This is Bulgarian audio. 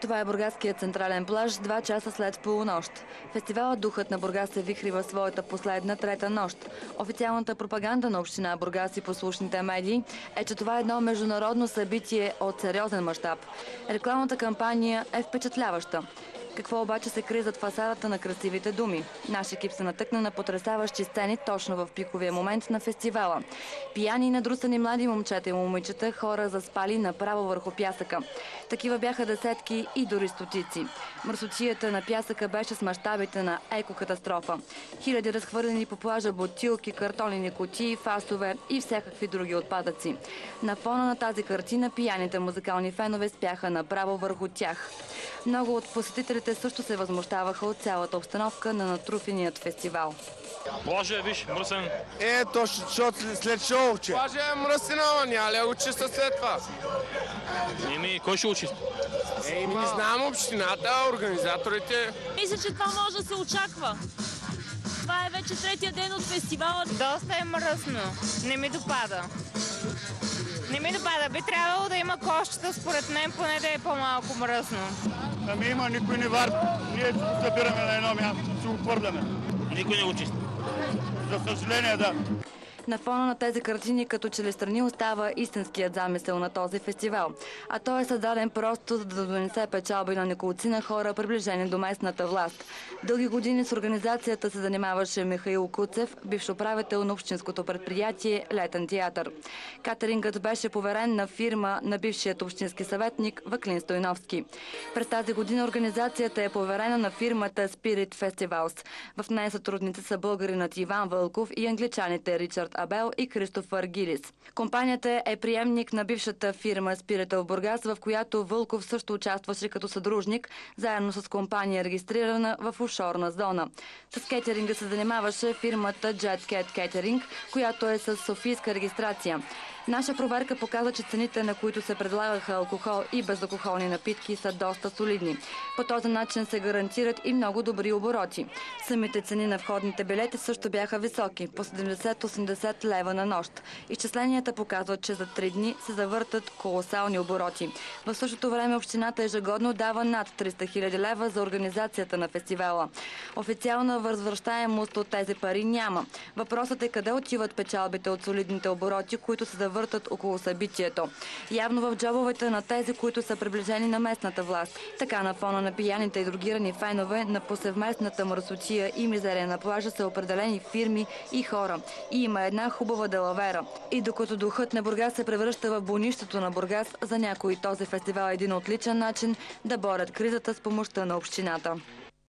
Това е Бургаският централен плаж, 2 часа след полунощ. Фестивалът Духът на Бургас се вихри в своята последна трета нощ. Официалната пропаганда на община Бургас и послушните медии е, че това е едно международно събитие от сериозен мащаб. Рекламната кампания е впечатляваща. Какво обаче се крие зад фасадата на красивите думи? Наш екип се натъкна на потресаващи сцени точно в пиковия момент на фестивала. Пияни и надрусани млади момчета и момичета, хора заспали направо върху пясъка. Такива бяха десетки и дори стотици. Мърсотията на пясъка беше с мащабите на екокатастрофа. Хиляди разхвърлени по плажа бутилки, картонени кутии, фасове и всякакви други отпадъци. На фона на тази картина пияните музикални фенове спяха направо върху тях. Много от посетителите също се възмущаваха от цялата обстановка на натруфеният фестивал. Плажа е, виж, мръсен. Точно, защото след шоу, че. Плажа е мръсен, ама няма ли го чиста след това? Кой ще го чисти? Не знам, общината, организаторите. Мисля, че това може да се очаква. Това е вече третия ден от фестивала. Доста е мръсно. Не ми допада. Не ми допада. Би трябвало да има кошчета, според мен, поне да е по-малко мръсно. Ами има, никой не варди. Ние се събираме на едно място, си го хвърляме. Никой не го чисти. За съжаление, да. На фона на тези картини, като че ли страни остава истинският замисъл на този фестивал. А той е създаден просто за да донесе печалби на неколцина хора, приближени до местната власт. Дълги години с организацията се занимаваше Михаил Куцев, бивш управител на общинското предприятие Летен театър. Катерингът беше поверен на фирма на бившият общински съветник Ваклин Стойновски. През тази година организацията е поверена на фирмата Spirit Festivals. В нея сътрудници са българинът Иван Вълков и англичаните Ричард Абел и Кристофър Гилис. Компанията е приемник на бившата фирма Spirit в Бургас, в която Вълков също участваше като съдружник, заедно с компания регистрирана в офшорна зона. С кетеринга се занимаваше фирмата Jet Cat Catering, която е с софийска регистрация. Наша проверка показва, че цените, на които се предлагаха алкохол и безалкохолни напитки, са доста солидни. По този начин се гарантират и много добри обороти. Самите цени на входните билети също бяха високи, по 70-80 лева на нощ. Изчисленията показват, че за 3 дни се завъртат колосални обороти. В същото време общината ежегодно дава над 300 хиляди лева за организацията на фестивала. Официална възвръщаемост от тези пари няма. Въпросът е къде отиват печалбите от солидните обороти, които се завъртат около събитието. Явно в джобовете на тези, които са приближени на местната власт. Така на фона на пияните и другирани фенове на повсеместната мръсотия и мизерия на плажа са определени фирми и хора. И има една хубава далавера. И докато духът на Бургас се превръща в бунището на Бургас, за някои този фестивал е един отличен начин да борят кризата с помощта на общината.